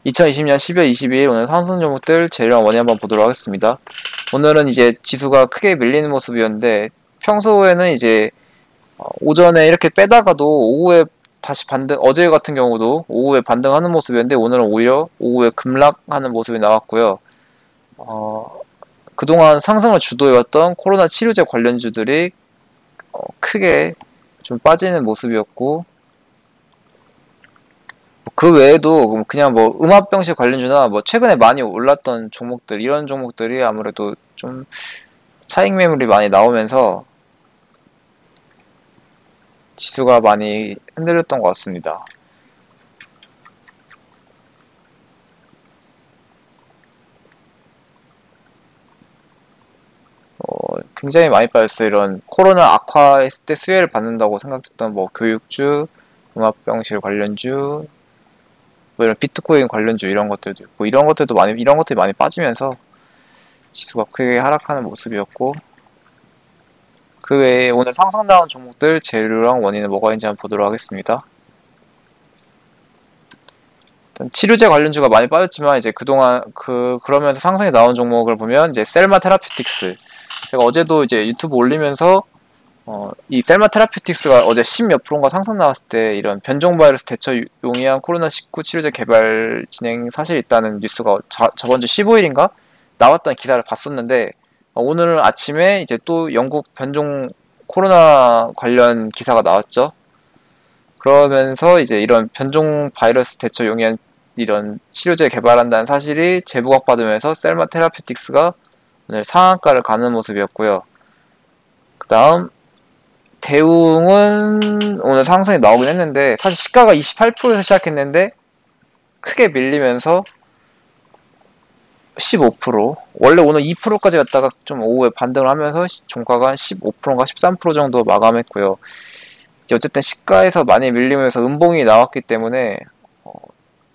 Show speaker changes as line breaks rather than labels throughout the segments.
2020년 12월 22일 오늘 상승 종목들 재료랑 원인 한번 보도록 하겠습니다. 오늘은 이제 지수가 크게 밀리는 모습이었는데 평소에는 이제 오전에 이렇게 빼다가도 오후에 다시 반등, 어제 같은 경우도 오후에 반등하는 모습이었는데 오늘은 오히려 오후에 급락하는 모습이 나왔고요. 그동안 상승을 주도해왔던 코로나 치료제 관련주들이 크게 좀 빠지는 모습이었고, 그 외에도 그냥 뭐 음압병실 관련주나 뭐 최근에 많이 올랐던 종목들, 이런 종목들이 아무래도 좀 차익 매물이 많이 나오면서 지수가 많이 흔들렸던 것 같습니다. 굉장히 많이 빠졌어요. 이런 코로나 악화했을 때 수혜를 받는다고 생각했던 뭐 교육주, 음압병실 관련주, 뭐 이런 비트코인 관련주 이런 것들도 있고, 이런 것들이 많이 빠지면서 지수가 크게 하락하는 모습이었고, 그 외에 오늘 상승 나온 종목들 재료랑 원인은 뭐가 있는지 한번 보도록 하겠습니다. 일단 치료제 관련주가 많이 빠졌지만 이제 그동안 그러면서 상승이 나온 종목을 보면 이제 셀마 테라퓨틱스, 제가 어제도 이제 유튜브 올리면서 이 셀마 테라퓨틱스가 어제 10몇 %인가 상승 나왔을 때 이런 변종 바이러스 대처 용이한 코로나19 치료제 개발 진행 사실이 있다는 뉴스가 저번 주 15일인가 나왔다는 기사를 봤었는데, 오늘 아침에 이제 또 영국 변종 코로나 관련 기사가 나왔죠. 그러면서 이제 이런 변종 바이러스 대처 용이한 이런 치료제 개발한다는 사실이 재부각받으면서 셀마 테라퓨틱스가 오늘 상한가를 가는 모습이었고요. 그 다음 대웅은 오늘 상승이 나오긴 했는데, 사실 시가가 28%에서 시작했는데 크게 밀리면서 15%, 원래 오늘 2%까지 갔다가 좀 오후에 반등을 하면서 종가가 한 15%인가 13% 정도 마감했고요. 이제 어쨌든 시가에서 많이 밀리면서 음봉이 나왔기 때문에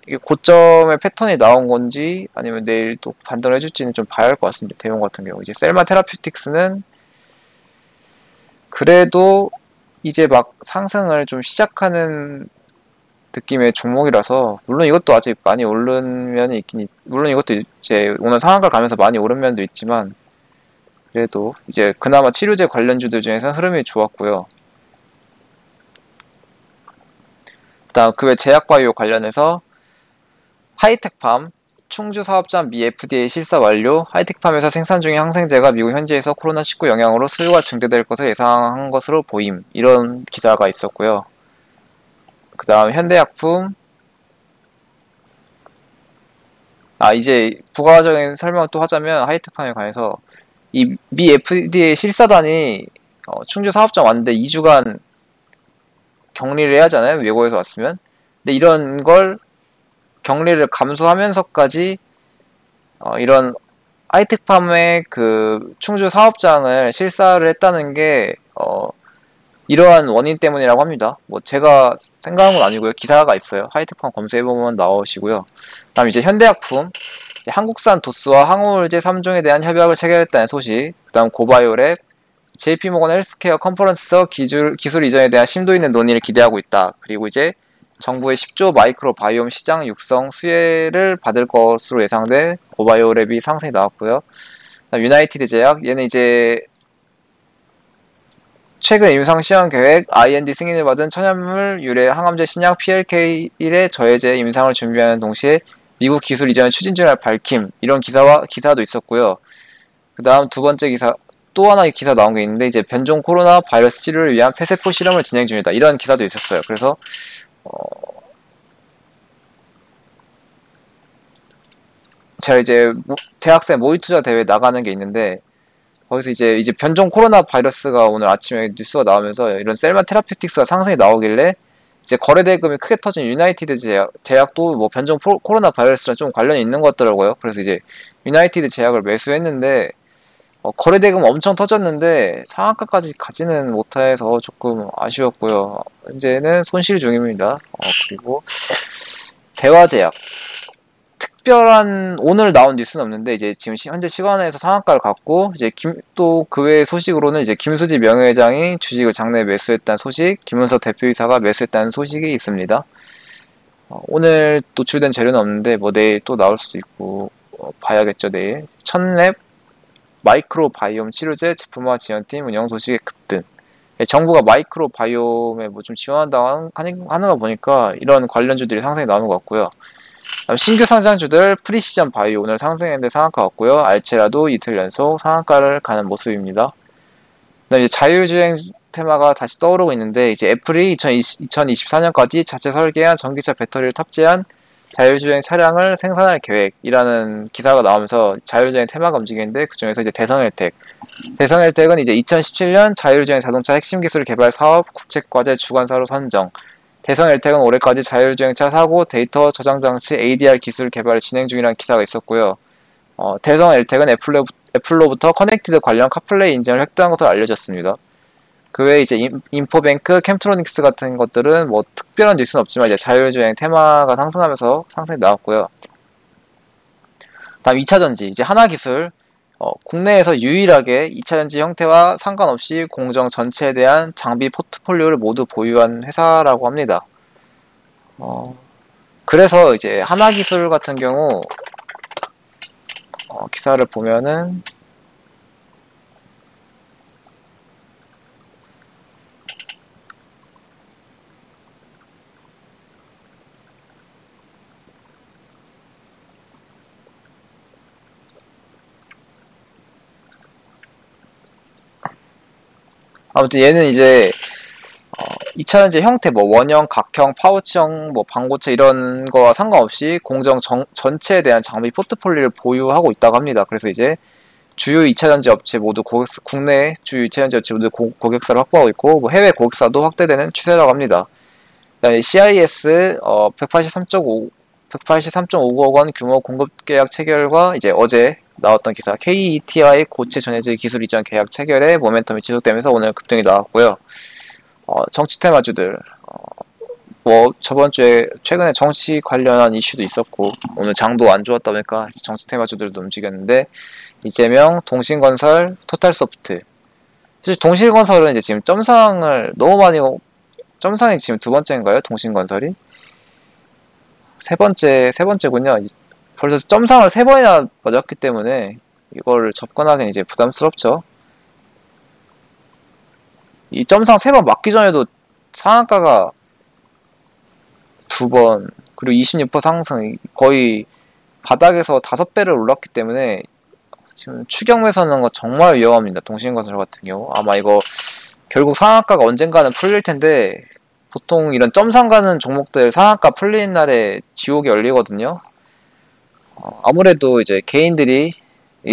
이게 고점의 패턴이 나온 건지 아니면 내일 또 반등을 해줄지는 좀 봐야 할 것 같습니다. 대웅 같은 경우 이제 셀마 테라퓨틱스는 그래도 이제 막 상승을 좀 시작하는 느낌의 종목이라서, 물론 이것도 아직 많이 오른 면이 물론 이것도 이제 오늘 상한가 가면서 많이 오른 면도 있지만, 그래도 이제 그나마 치료제 관련주들 중에서 흐름이 좋았고요. 그다음 그 외 제약바이오 관련해서 하이텍팜 충주 사업자 미 FDA 실사 완료, 하이텍팜에서 생산 중인 항생제가 미국 현지에서 코로나19 영향으로 수요가 증대될 것을 예상한 것으로 보임, 이런 기사가 있었고요. 그 다음 현대약품, 이제 부가적인 설명을 또 하자면 하이텍팜에 관해서 이 미 FDA 실사단이 충주 사업장 왔는데 2주간 격리를 해야 하잖아요, 외국에서 왔으면. 근데 이런 걸 격리를 감수하면서까지 이런 하이텍팜의 그 충주 사업장을 실사를 했다는 게 이러한 원인 때문이라고 합니다. 뭐 제가 생각한 건 아니고요. 기사가 있어요. 하이텍팜 검색해보면 나오시고요. 다음 이제 현대약품, 한국산 도스와 항우울제 3종에 대한 협약을 체결했다는 소식. 그 다음 고바이오랩, JP모건 헬스케어 컨퍼런스에서 기술 이전에 대한 심도 있는 논의를 기대하고 있다. 그리고 이제 정부의 10조 마이크로 바이옴 시장 육성 수혜를 받을 것으로 예상돼 고바이오랩이 상승이 나왔고요. 유나이티드 제약, 얘는 이제 최근 임상 시험 계획 IND 승인을 받은 천연물 유래 항암제 신약 PLK1의 저해제 임상을 준비하는 동시에 미국 기술 이전을 추진 중을 밝힘, 이런 기사도 있었고요. 그 다음 두 번째 기사, 또 하나의 기사 나온 게 있는데, 이제 변종 코로나 바이러스 치료를 위한 폐세포 실험을 진행 중이다, 이런 기사도 있었어요. 그래서 제가 이제 대학생 모의투자 대회 나가는 게 있는데, 거기서 이제 변종 코로나 바이러스가 오늘 아침에 뉴스가 나오면서 이런 셀마 테라퓨틱스가 상승이 나오길래 이제 거래 대금이 크게 터진 유나이티드 제약도 뭐 변종 코로나 바이러스랑 좀 관련이 있는 것 같더라고요. 그래서 이제 유나이티드 제약을 매수했는데 거래 대금 엄청 터졌는데 상한가까지 가지는 못해서 조금 아쉬웠고요. 현재는 손실 중입니다. 그리고 대화제약, 특별한 오늘 나온 뉴스는 없는데 이제 지금 현재 시간에서 상한가를 갔고, 이제 또 그 외의 소식으로는 이제 김수지 명예회장이 주식을 장내 매수했다는 소식, 김은석 대표이사가 매수했다는 소식이 있습니다. 오늘 노출된 재료는 없는데 뭐 내일 또 나올 수도 있고 봐야겠죠. 내일 첫랩 마이크로바이옴 치료제 제품화 지원팀 운영 소식의 급등. 정부가 마이크로바이옴에 뭐 좀 지원한다고 하는 거 보니까 이런 관련주들이 상승이 나오는 것 같고요. 신규 상장주들 프리시전 바이오 오늘 상승했는데 상한가 같고요. 알체라도 이틀 연속 상한가를 가는 모습입니다. 그다음에 이제 자율주행 테마가 다시 떠오르고 있는데 이제 애플이 2024년까지 자체 설계한 전기차 배터리를 탑재한 자율주행 차량을 생산할 계획이라는 기사가 나오면서 자율주행 테마가 움직이는데 그 중에서 이제 대성엘텍은 이제 2017년 자율주행 자동차 핵심 기술 개발 사업 국책과제 주관사로 선정. 대성엘텍은 올해까지 자율주행차 사고 데이터 저장 장치 ADR 기술 개발을 진행 중이라는 기사가 있었고요. 대성엘텍은 애플로부터 커넥티드 관련 카플레이 인증을 획득한 것으로 알려졌습니다. 그 외에 이제 인포뱅크, 캠트로닉스 같은 것들은 뭐 특별한 뉴스는 없지만 이제 자율주행 테마가 상승하면서 상승이 나왔고요. 다음 2차전지, 이제 하나기술, 국내에서 유일하게 2차전지 형태와 상관없이 공정 전체에 대한 장비 포트폴리오를 모두 보유한 회사라고 합니다. 그래서 이제 하나기술 같은 경우 기사를 보면은 아무튼 얘는 이제 2차전지 형태 뭐 원형, 각형, 파우치형, 뭐 방고체 이런 거와 상관없이 공정 전체에 대한 장비 포트폴리오를 보유하고 있다고 합니다. 그래서 이제 주요 2차전지 업체 모두 국내 주요 2차전지 업체 모두 고객사를 확보하고 있고 뭐 해외 고객사도 확대되는 추세라고 합니다. 그다음에 CIS 183.59억 원 규모 공급 계약 체결과 이제 어제 나왔던 기사 KETI 고체 전해질 기술 이전 계약 체결에 모멘텀이 지속되면서 오늘 급등이 나왔고요. 정치 테마주들 뭐 저번 주에 최근에 정치 관련한 이슈도 있었고 오늘 장도 안 좋았다 보니까 정치 테마주들도 움직였는데 이재명, 동신건설, 토탈소프트. 사실 동신건설은 이제 지금 점상을 너무 많이 점상이 지금 두 번째인가요? 동신건설이 세 번째군요. 벌써 점상을 3번이나 맞았기 때문에 이걸 접근하기는 이제 부담스럽죠. 이 점상 3번 맞기 전에도 상한가가 2번 그리고 26% 상승 거의 바닥에서 5배를 올랐기 때문에 지금 추격 매수하는 거 정말 위험합니다. 동신건설 같은 경우 아마 이거 결국 상한가가 언젠가는 풀릴 텐데 보통 이런 점상 가는 종목들 상한가 풀리는 날에 지옥이 열리거든요. 아무래도 이제 개인들이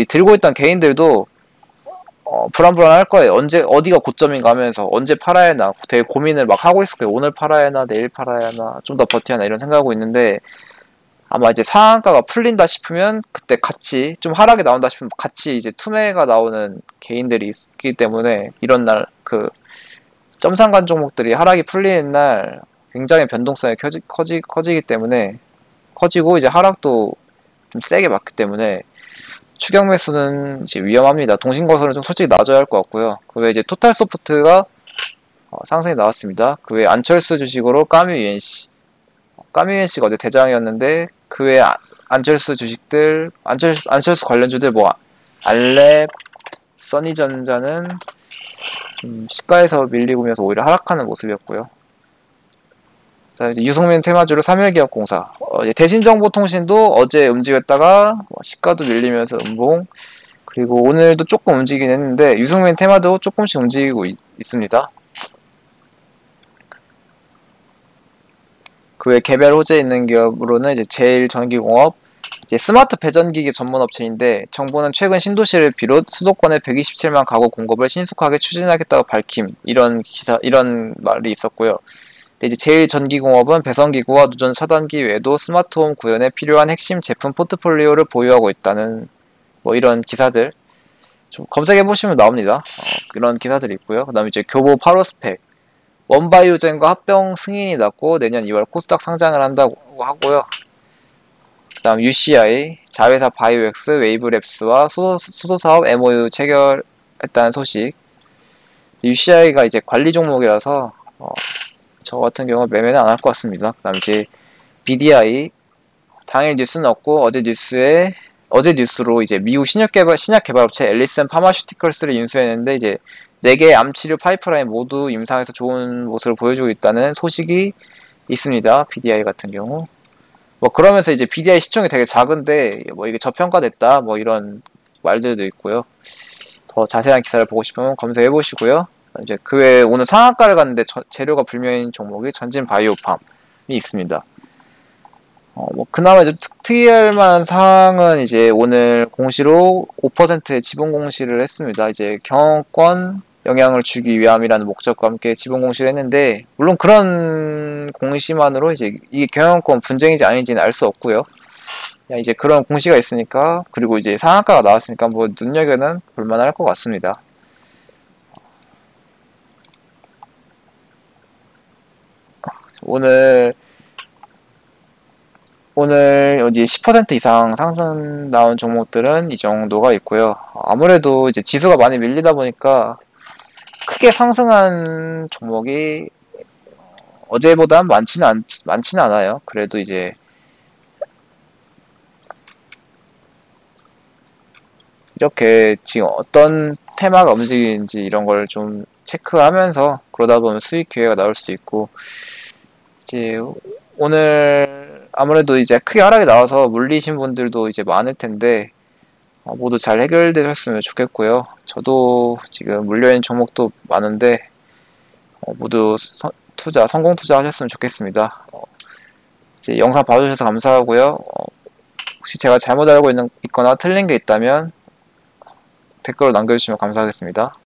들고 있던 개인들도 불안불안할 거예요. 언제 어디가 고점인가 하면서 언제 팔아야 하나 되게 고민을 막 하고 있을 거예요. 오늘 팔아야 하나 내일 팔아야 하나 좀 더 버텨야 하나 이런 생각하고 있는데 아마 이제 상한가가 풀린다 싶으면 그때 같이 좀 하락이 나온다 싶으면 같이 이제 투매가 나오는 개인들이 있기 때문에 이런 날 그 점상간 종목들이 하락이 풀리는 날 굉장히 변동성이 커지기 때문에 커지고 이제 하락도 좀 세게 맞기 때문에 추격 매수는 이제 위험합니다. 동신건설은 좀 솔직히 낮아야 할 것 같고요. 그 외에 이제 토탈소프트가 상승이 나왔습니다. 그 외에 안철수 주식으로 까뮤UNC 까뮤UNC가 어제 대장이었는데 그 외에 안철수 주식들 안철수 관련주들 뭐 알랩 써니전자는 시가에서 밀리고 면서 오히려 하락하는 모습이었고요. 자, 이제 유승민 테마주로 3일기업공사 대신정보통신도 어제 움직였다가 시가도 밀리면서 음봉 그리고 오늘도 조금 움직이긴 했는데 유승민 테마도 조금씩 움직이고 있습니다. 그 외 개별 호재에 있는 기업으로는 이제 제일전기공업 이제 스마트 배전기기 전문 업체인데 정부는 최근 신도시를 비롯 수도권의 127만 가구 공급을 신속하게 추진하겠다고 밝힘 이런 말이 있었고요. 이제 제일전기공업은 배선기구와 누전 차단기 외에도 스마트홈 구현에 필요한 핵심 제품 포트폴리오를 보유하고 있다는 뭐 이런 기사들 좀 검색해 보시면 나옵니다. 그런 기사들이 있고요. 그다음에 이제 교보 8호 스펙 원바이오젠과 합병 승인이 났고 내년 2월 코스닥 상장을 한다고 하고요. 그다음 UCI 자회사 바이오엑스 웨이브랩스와 수소사업 MOU 체결했다는 소식. UCI가 이제 관리 종목이라서 저 같은 경우 매매는 안 할 것 같습니다. 그다음 이제 BDI, 당일 뉴스는 없고 어제 뉴스로 이제 미국 신약 개발업체 앨리슨 파마슈티컬스를 인수했는데 이제 4개의 암 치료 파이프라인 모두 임상에서 좋은 모습을 보여주고 있다는 소식이 있습니다. BDI 같은 경우. 뭐 그러면서 이제 BDI 시총이 되게 작은데 뭐 이게 저평가됐다 뭐 이런 말들도 있고요. 더 자세한 기사를 보고 싶으면 검색해 보시고요. 이제 그 외에 오늘 상한가를 갔는데 재료가 불명인 종목이 전진 바이오팜이 있습니다. 뭐 그나마 좀 특이할 만한 사항은 이제 오늘 공시로 5%의 지분 공시를 했습니다. 이제 경영권 영향을 주기 위함이라는 목적과 함께 지분 공시를 했는데 물론 그런 공시만으로 이제 이게 경영권 분쟁인지 아닌지는 알 수 없고요. 이제 그런 공시가 있으니까 그리고 이제 상한가가 나왔으니까 뭐 눈여겨는 볼만할 것 같습니다. 오늘 이제 10% 이상 상승 나온 종목들은 이 정도가 있고요. 아무래도 이제 지수가 많이 밀리다 보니까 크게 상승한 종목이 어제보다는 많지는 않아요. 그래도 이제 이렇게 지금 어떤 테마가 움직이는지 이런 걸 좀 체크하면서 그러다 보면 수익 기회가 나올 수 있고 이제 오늘 아무래도 이제 크게 하락이 나와서 물리신 분들도 이제 많을 텐데 모두 잘 해결되셨으면 좋겠고요. 저도 지금 물려있는 종목도 많은데 모두 성공 투자하셨으면 좋겠습니다. 이제 영상 봐주셔서 감사하고요. 혹시 제가 잘못 알고 있거나 틀린 게 있다면 댓글로 남겨주시면 감사하겠습니다.